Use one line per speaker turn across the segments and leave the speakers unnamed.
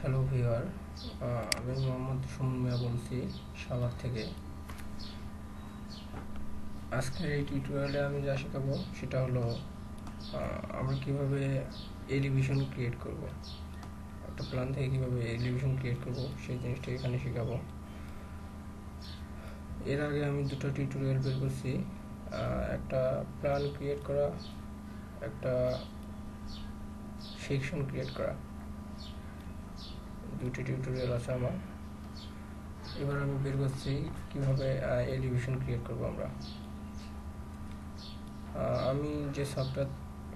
Hello viewer, আমি মোহাম্মদ সুমন মিয়া বলছি সাভার থেকে। আজকের এই টিউটোরিয়ালে আমি যা শেখাবো সেটা হলো আমরা কিভাবে এলিভেশন ক্রিয়েট করব, একটা প্ল্যান থেকে কিভাবে এলিভেশন ক্রিয়েট করব সেই জিনিসটা এখানে শেখাবো। এর আগে আমি দুটো টিউটোরিয়াল বের করছি, একটা প্ল্যান ক্রিয়েট করা, একটা সেকশন ক্রিয়েট করা, দুটি টিউটোরিয়াল আছে আমার। এবার আমি বের করছি কিভাবে এলিভেশন ক্রিয়েট করব আমরা। আমি যে সফটওয়্যার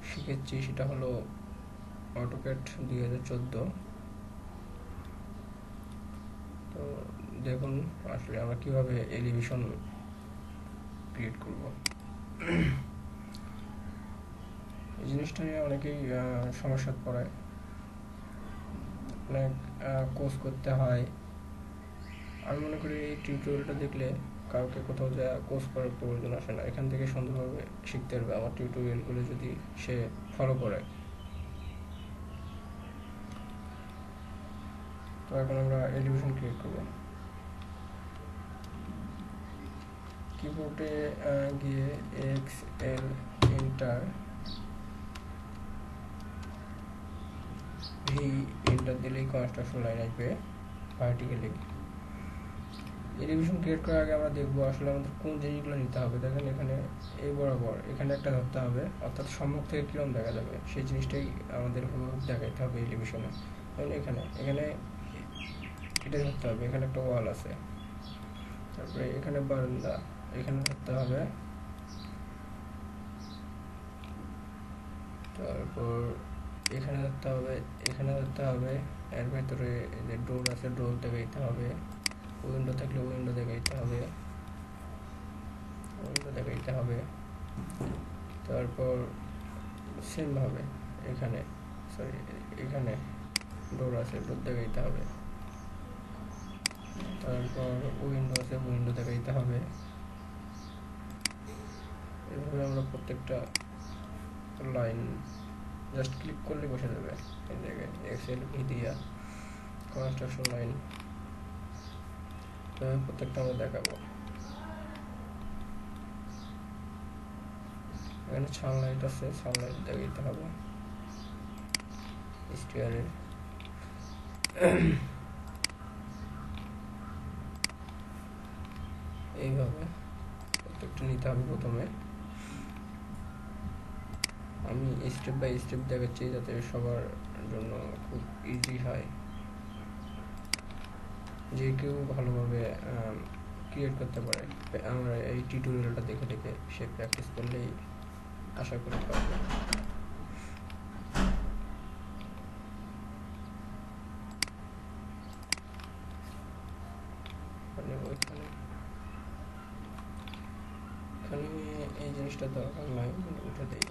শিখেছি সেটা হলো অটোক্যাড 2014। তো দেখুন আসলে আমরা কিভাবে এলিভেশন ক্রিয়েট করব। এই জিনিসটা নিয়ে অনেকেই সমস্যা পড়ে, অনেক কোর্স করতে হয়। আমি মনে করি এই টিউটোরিয়ালটা দেখলে কাউকে কোথাও যা কোর্স করার প্রয়োজন আসে না, এখান থেকে সুন্দরভাবে শিখতে পারবে আমার টিউটোরিয়ালগুলো যদি সে ফলো করে। তো এখন আমরা এলিভেশন ক্রিয়েট করব। কিবোর্ডে গিয়ে এক্সএল এন্টার ভি এন্টার দিলেই কনস্ট্রাকশন লাইন আসবে ভার্টিক্যালি। এলিভেশন ক্রিয়েট করার আগে আমরা দেখবো আসলে আমাদের কোন জিনিসগুলো নিতে হবে। দেখেন এখানে এই বরাবর এখানে একটা ধরতে হবে, অর্থাৎ সম্মুখ থেকে কিরকম দেখা যাবে সেই জিনিসটাই আমাদের দেখাইতে হবে এলিভেশনে। এখানে এখানে এটা ধরতে হবে, এখানে একটা ওয়াল আছে, তারপরে এখানে বারান্দা, এখানে ধরতে হবে, তারপর এখানে ধরতে হবে, এখানে ধরতে হবে, এর ভেতরে যে ডোর আছে ডোর দেখাইতে হবে, উইন্ডো থাকলে উইন্ডো দেখাইতে হবে, উইন্ডো দেখাইতে হবে। তারপর সেম ভাবে এখানে এখানে ডোর আছে ডোর দেখাইতে হবে, তারপর উইন্ডো আছে উইন্ডো দেখাইতে হবে। এভাবে আমরা প্রত্যেকটা লাইন জাস্ট ক্লিক করলে বসে যাবে এই জায়গায় এক্সএল ভি দিয়া কনস্ট্রাকশন লাইন। এভাবে প্রত্যেকটা আমরা দেখাবো। এখানে সানলাইট আছে, সানলাইট দেখাইতে হবে স্টিয়ারের। এইভাবে প্রত্যেকটা নিতে হবে। প্রথমে আমি স্টেপ বাই স্টেপ দেখাচ্ছি যাতে সবার জন্য খুব ইজি হয়, যে কেউ ভালোভাবে ক্রিয়েট করতে পারে। আমরা এই টিউটোরিয়ালটা দেখে দেখে সে প্র্যাকটিস করলেই আশা করি পারবে। এখানে এই জিনিসটা দরকার নাই, উঠে দেই।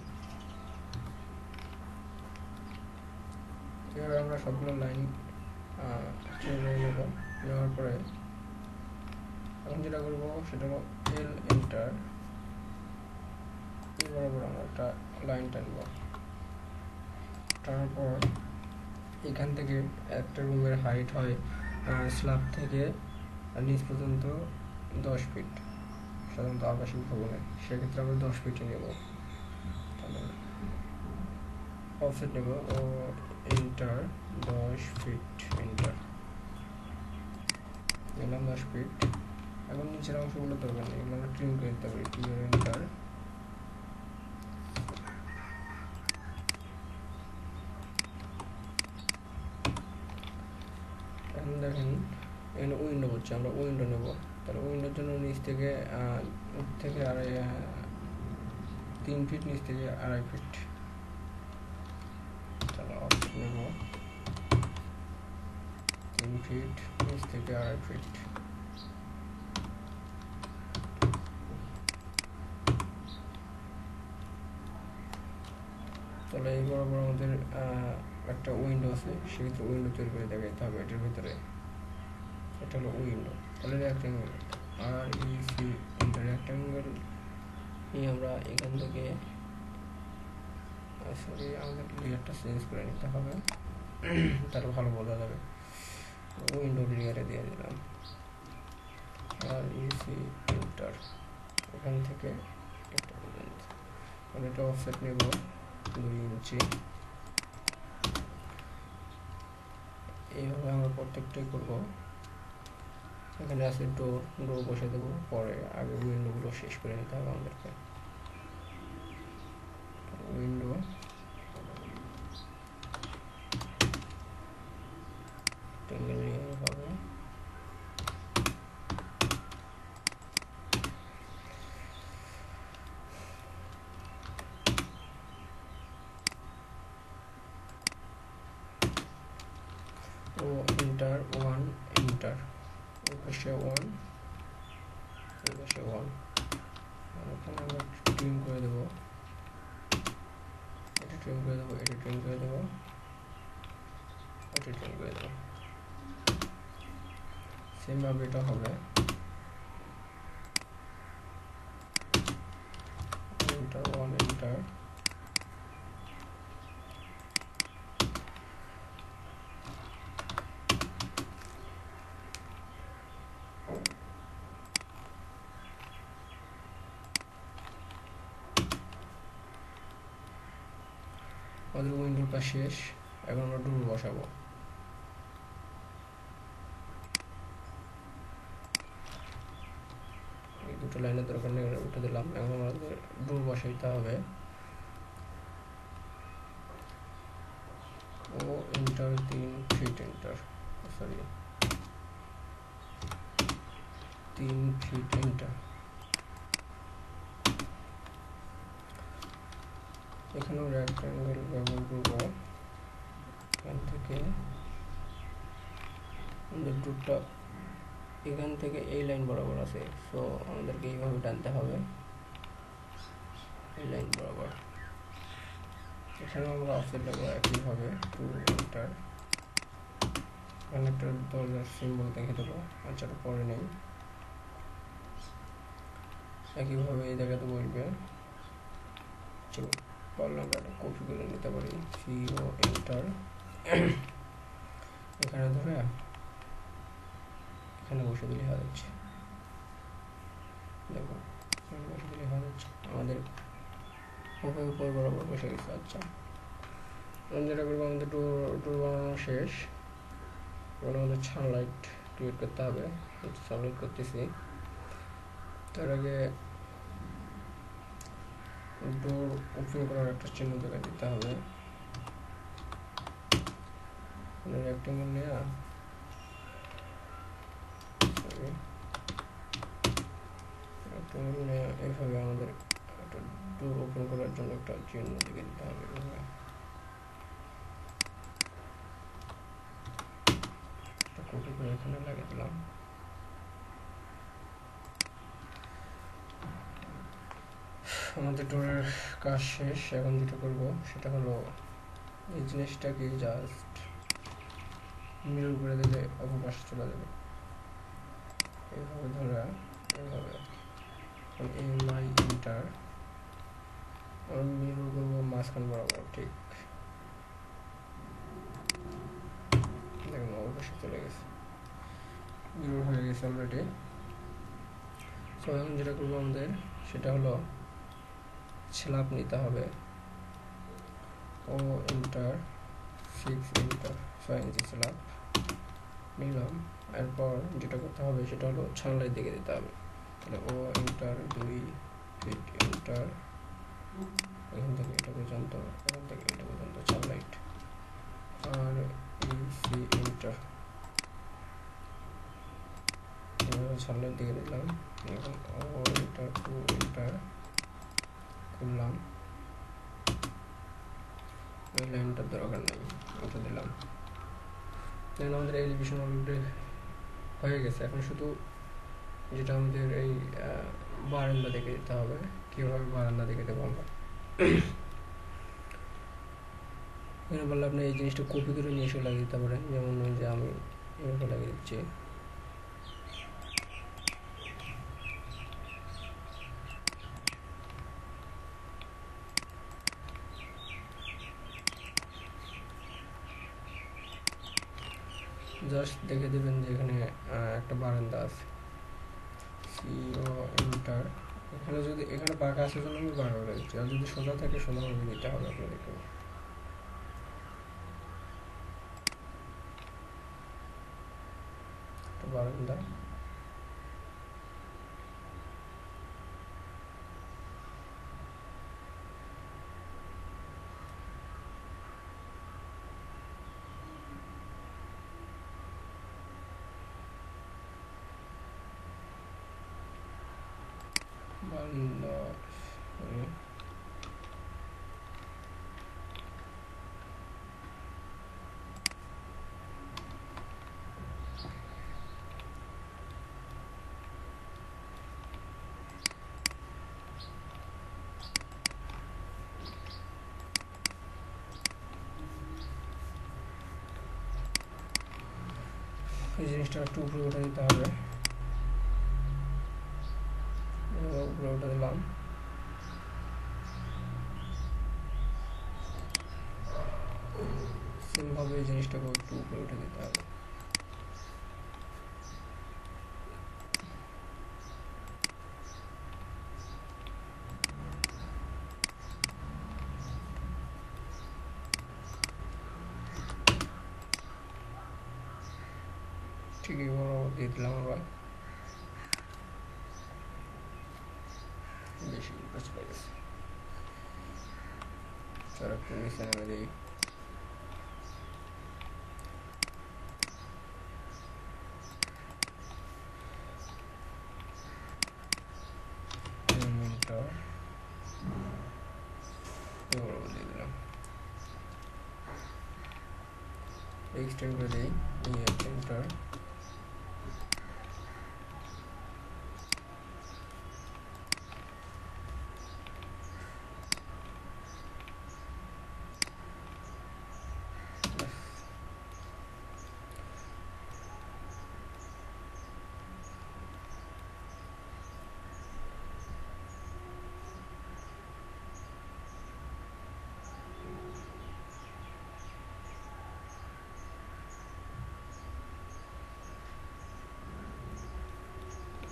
এবার আমরা সবগুলো লাইন নেব, নেওয়ার পরে এখন যেটা করবো সেটা হলো এল এন্টার, এই বরাবর আমরা একটা লাইন টানবো। তারপর এখান থেকে একটা রুমের হাইট হয় স্ল্যাব থেকে নিচ পর্যন্ত 10 ফিট, সাধারণত আবাসিক ভবনে, সেক্ষেত্রে আমরা 10 ফিটই নেব। তাহলে অফসেট নেব ও এন্টার 10 ফিট, এন্টার নিলাম 10 ফিট। এখন নিচের অংশগুলো দরকার নেই, এগুলো আমরা ট্রিম করে দিতে পারি। ক্লিয়ার এন্টার, এখন দেখেন এখানে উইন্ডো হচ্ছে, আমরা উইন্ডো নেব। তাহলে উইন্ডোর জন্য নিচ থেকে আড়াই 3 ফিট, নিচ থেকে 2.5 ফিট। তাহলে অফসেট নেব 3 ফিট, নিচ থেকে 2.5 ফিট। তাহলে এই বরাবর আমাদের একটা উইন্ডো আছে, সেক্ষেত্রে উইন্ডো তৈরি করে দেখাইতে হবে এটার ভিতরে। এটা হলো উইন্ডো। তাহলে রেক্ট্যাঙ্গেল REC রেক্ট্যাঙ্গেল নিয়ে আমরা এখান থেকে আমাদের লেয়ারটা চেঞ্জ করে নিতে হবে, তাহলে ভালো বোঝা যাবে। উইন্ডো লেয়ারে দিয়ে দিলাম, আর ইসি এন্টার। এখান থেকে এটা পর্যন্ত এটা অফসেট নেব 2 ইঞ্চি। এইভাবে আমরা প্রত্যেকটাই করব। এখানে আছে ডোর, ডোর বসে দেবো পরে, আগে উইন্ডোগুলো শেষ করে নিতে হবে আমাদেরকে। উইন্ডো টেঙ্গেল লেয়ার হবে, ও এন্টার 1 এন্টার, এই পাশে 1, এই পাশে 1। এখানে আমরা ট্রিম করে দেবো, এটা ট্রিম করে দেবো, এটা ট্রিম করে দেবো, এটা ট্রিম করে দেবো। সেম ভাবে এটা হবে, এন্টার 1 এন্টার, আমাদের উইন্ডোর কাজ শেষ। এখন আমরা ডোর বসাবো। এই দুটো লাইনের দরকার নেই, উঠে দিলাম। এখন আমাদের ডোর বসাইতে হবে। ও enter 3 feet enter, sorry 3 feet enter. এখানেও রেক্ট্যাঙ্গেল ব্যবহার করব। এখান থেকে আমাদের ডোরটা এখান থেকে এই লাইন বরাবর আছে, সো আমাদেরকে এইভাবে টানতে হবে, এই লাইন বরাবর। এখানে আমরা অফসেট দেবো একইভাবে 2 এন্টার। এখানে একটা দরজার সিম্বল দেখে দেবো, আচ্ছা পরে নেই। একইভাবে এই জায়গাতে বসবে। চলো পারলে আমরা একটা কপি করে নিতে পারি, CO এন্টার। এখানে ধরে এখানে বসে দিলে হয়ে যাচ্ছে, দেখো এখানে বসে দিলে হয়ে যাচ্ছে। আমাদের উপর বরাবর বসে গেছে। আচ্ছা যেটা করবো, আমাদের ডোর বানানো শেষ। এবার আমাদের সানলাইট ক্রিয়েট করতে হবে, সানলাইট করতেছি। তার আগে ডোর ওপেন করার একটা চিহ্ন দেখা দিতে হবে। রেক্ট্যাঙ্গেল নেওয়া, রেক্ট্যাঙ্গেল নেওয়া, এইভাবে আমাদের একটা ডোর ওপেন করার জন্য একটা চিহ্ন দেখে দিতে হবে। একটা কপি করে এখানে লাগিয়ে দিলাম। আমাদের ডোরের কাজ শেষ। এখন যেটা করব সেটা হলো এই জিনিসটাকে জাস্ট মিরর করে দিলে অপর পাশে চলে যাবে, এইভাবে ধরা, এইভাবে। এমআই এন্টার, আমি মিরর করবো মাঝখান বরাবর, ঠিক দেখুন অপর পাশে চলে গেছে, মিরর হয়ে গেছে অলরেডি। সো এখন যেটা করবো আমাদের সেটা হলো স্ল্যাব নিতে হবে। ও এন্টার 6 এন্টার, 6 ইঞ্চি স্ল্যাব নিলাম। এরপর যেটা করতে হবে সেটা হলো ছানলাইট দিকে দিতে হবে। তাহলে ও এন্টার 2 ফিট এন্টার, এখান থেকে এটা পর্যন্ত, এখান থেকে এটা পর্যন্ত ছানলাইট, আর ইসি এন্টার, এভাবে ছানলাইট দিকে দিলাম। এখন ও এন্টার 2 এন্টার করলাম। এই লাইনটার দরকার নেই, এটা দিলাম। দেন আমাদের এলিভেশন অলরেডি হয়ে গেছে। এখন শুধু যেটা আমাদের এই বারান্দা দেখে দিতে হবে। কীভাবে বারান্দা দেখে দেবো আমরা, এখানে বললে আপনি এই জিনিসটা কপি করে নিয়ে এসে লাগিয়ে দিতে পারেন, যেমন ওই যে আমি এভাবে লাগিয়ে দিচ্ছি। জাস্ট দেখে দেবেন যে এখানে একটা বারান্দা আছে, সিও এন্টার। এখানে যদি এখানে বাঁকা আছে জন্য আমি বাঁকা করে দিচ্ছি, আর যদি সোজা থাকে সোজাভাবে দিতে হবে আপনাদেরকে। একটা বারান্দা, বারান্দা এই জিনিসটা একটু উপরে উঠে দিতে হবে, উপরে উঠে দিলাম। সেমভাবে এই জিনিসটাকে একটু উপরে উঠে দিতে হবে। ঠিকই বরাবর দিয়ে দিলাম আবার, বেশি কাজ করে গেছে। আর একটু নিচে নেমে দিই, দিয়ে দিলাম, এক্সটেন্ড করে দিই এন্টার।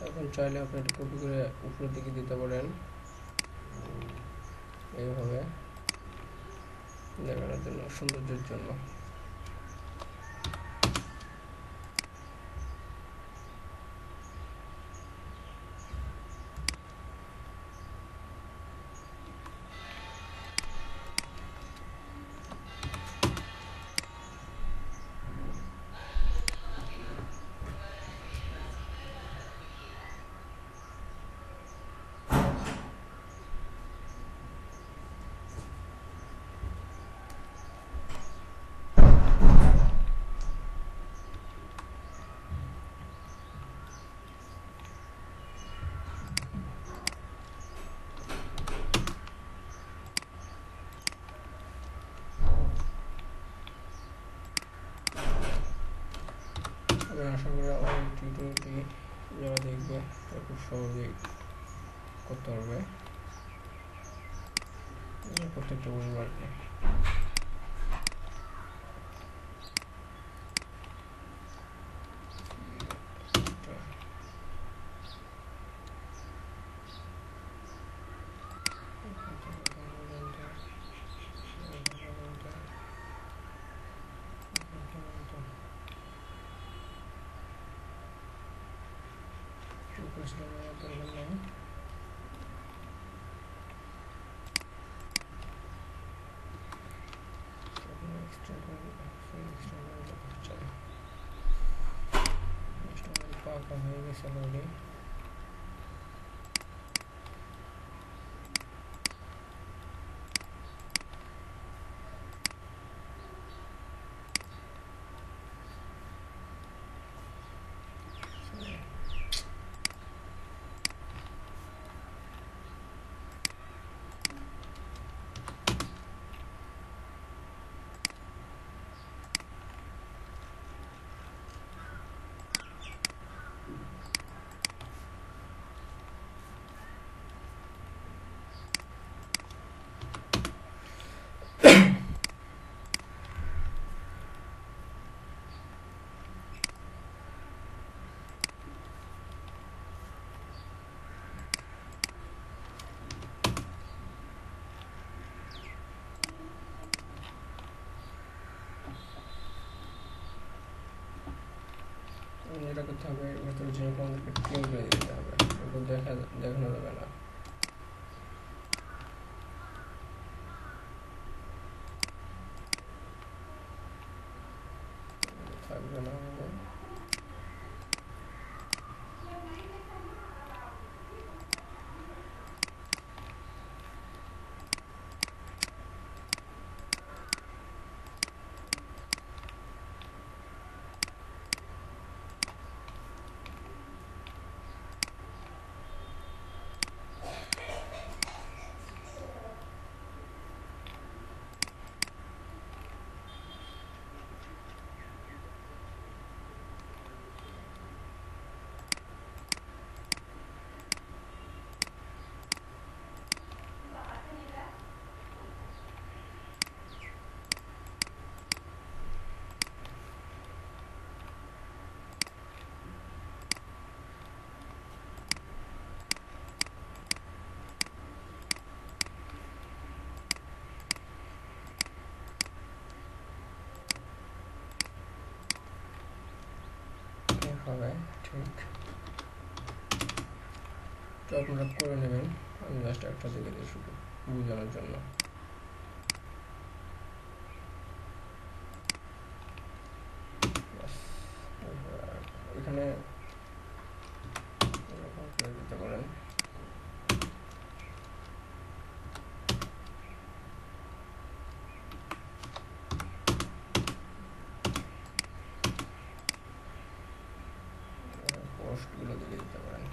এখন চাইলে আপনি এটা কপি করে উপরের দিকে দিতে পারেন, এইভাবে দেখানোর জন্য, সৌন্দর্যের জন্য। আমি আশা করি আমার টিউটোরিয়ালটি যারা দেখবে তারা খুব সহজেই করতে পারবে, প্রত্যেকটা বলবো আর কি। পাকা হয়ে গেছে অলরেডি। যেটা করতে হবে, এর ভেতরে জিনিসগুলো আমাদেরকে ক্লিন করে দিতে হবে, এগুলো দেখানো যাবে না। থাকবে না আমাদের। হবে ঠিক, তো আপনারা করে নেবেন। আমি জাস্ট একটা দিকে দিয়ে শুধু বোঝানোর জন্য। এখানে দিতে পারেন। পোস্টগুলো দিকে দিতে পারেন।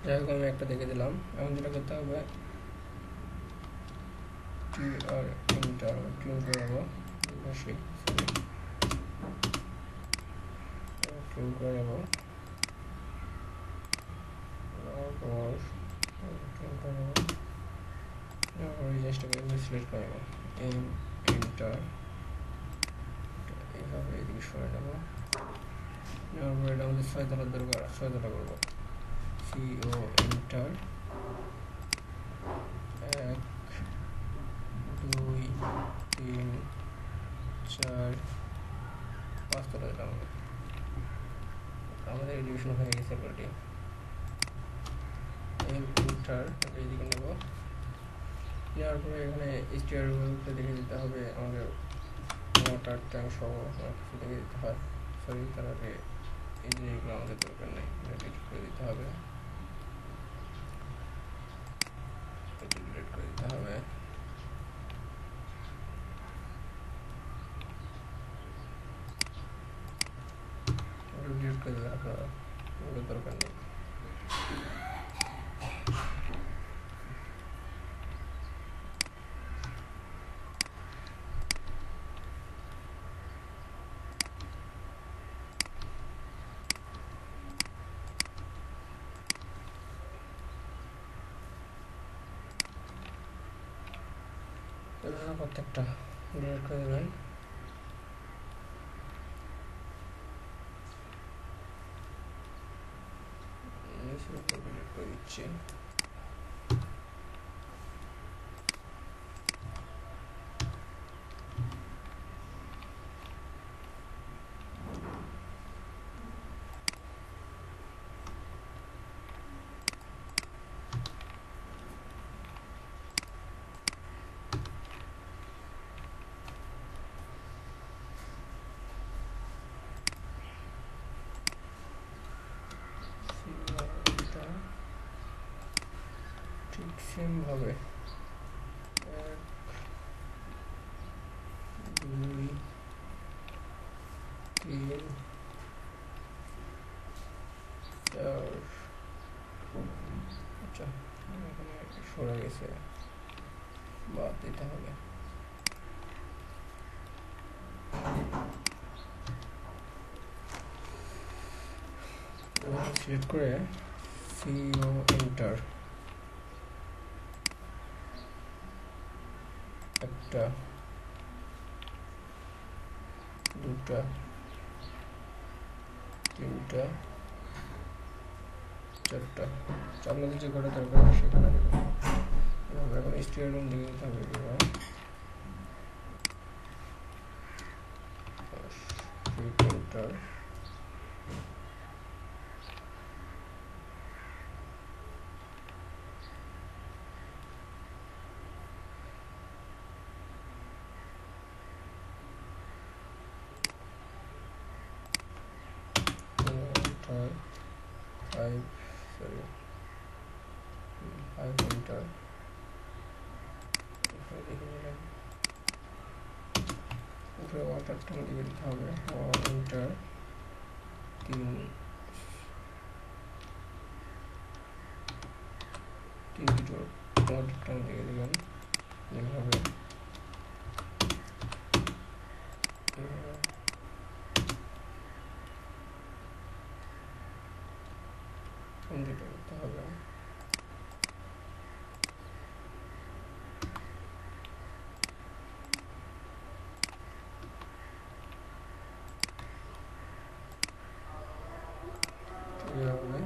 যাই হোক, আমি একটা দেখে দিলাম। এখন যেটা করতে হবে, আর ইন্টার ক্লিন করে নেবো, বেশি ক্লিন করে নেবো। তারপর ক্লিন করে নেবো, এই জিনিসটাকে সিলেক্ট করে নেবো, এন্টার এইভাবে এদিকে সরে নেবো। নেওয়ার পরে এটা আমাদের 6 তলার দরকার, 6 তলা করবো। CO এন্টার 1 2 3 4 5 তলা দিলাম। আমাদের এলিভেশন হয়ে গেছে অলরেডি। এন্টার এইদিকে নেব, নেওয়ার পরে এখানে স্টিয়ারগুলোতে দেখে দিতে হবে আমাদের ওয়াটার ট্যাঙ্ক সহ কিছু দেখে দিতে হয়। সরি, তার আগে এই জিনিসগুলো আমাদের দরকার নেই, ডিলিট করে দিতে হবে, ডিলিট করে দিতে হবে। ডিলিট করে দেবেন আপনারা, ওগুলোর দরকার নেই। প্রত্যেকটা ডিলিট করে দেবেন। ডিলিট করে দিচ্ছি। ঠিক সেম ভাবে 1 2 3 4, আচ্ছা এখানে সরে গেছে, বাদ দিতে হবে। সিলেক্ট করে সিও এন্টার, একটা, দুটা, তিনটা, চারটা, আপনাদের যে কটা দরকার সেখানে দেবেন। এখন স্টিয়ার রুম দিকে যেতে হবে। এন্টার, এন্টার, উপরে ওয়াটার ট্যাঙ্ক দিকে দিতে হবে। এন্টার, তিন দুটো ওয়াটার ট্যাঙ্ক দিকে দেবেন। এইভাবে কমপ্লিট করতে হবে। এইভাবে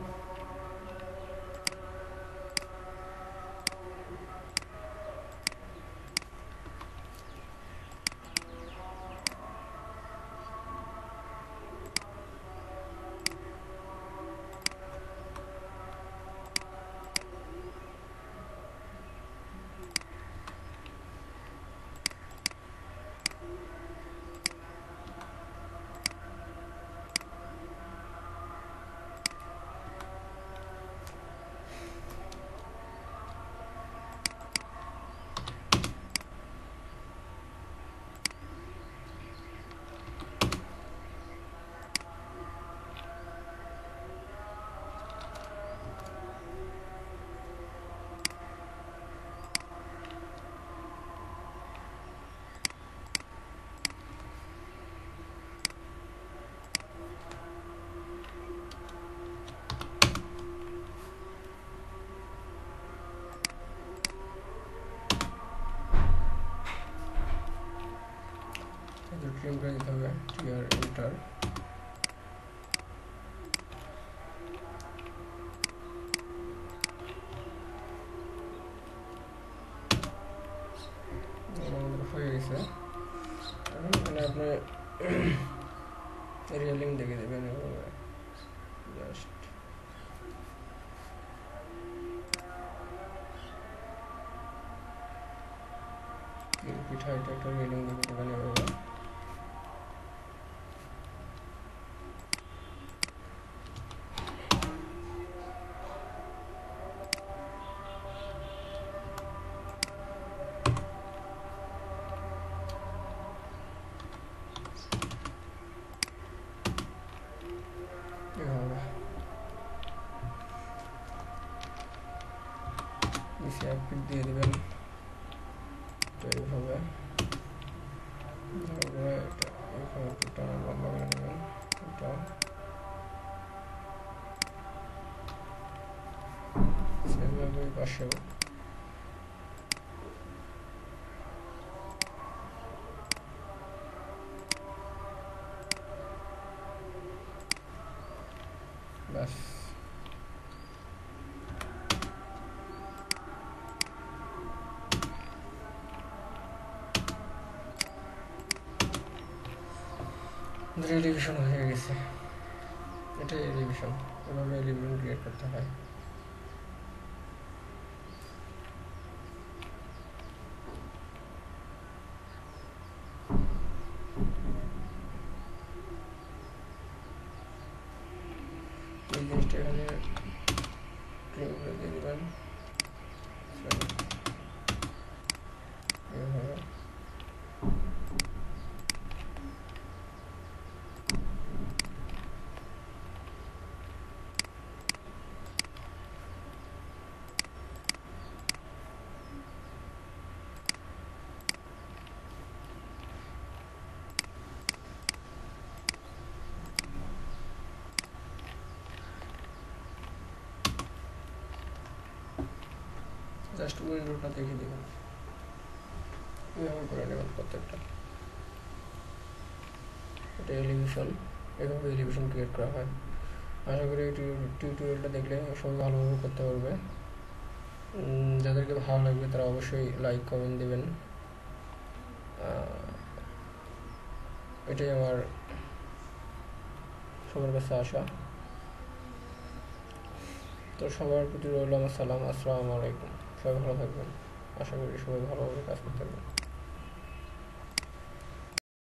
ট্রিম করে দিতে হবে। টিআর এন্টার, হয়ে গেছে। এখানে আপনি রিয়েলিং দেখে দেবেন। জাস্ট পিঠা এটা একটা রিয়েলিং দেখে দেবেন এভাবে। নিচে এক ফিট দিয়ে দেবেন। তো এইভাবে এটা এইভাবে একটু টানা লম্বা করে নেবেন। এটা সেভাবে পাশেও ব্যাস। এলিভেশন হয়ে গেছে। এটাই এলিভেশন, এভাবে এলিভেশন ক্রিয়েট করতে হয়। এই জিনিসটা এখানে ট্রিম করে দিয়ে দেবেন এভাবে। জাস্ট উইন্ডোটা দেখে দেবেন, এভাবে করে নেবেন প্রত্যেকটা। এটা এলিভেশন, এভাবে এলিভেশন ক্রিয়েট করা হয়। আশা করি এই টিউটোরিয়ালটা দেখলে সবাই ভালোভাবে করতে পারবে। যাদেরকে ভালো লাগবে তারা অবশ্যই লাইক কমেন্ট দেবেন। এটাই আমার সবার কাছে আশা। তো সবার প্রতি রইল আমার সালাম, আসসালামু আলাইকুম। সবাই ভালো থাকবেন, আশা করি সবাই ভালোভাবে কাজ করতে পারবেন।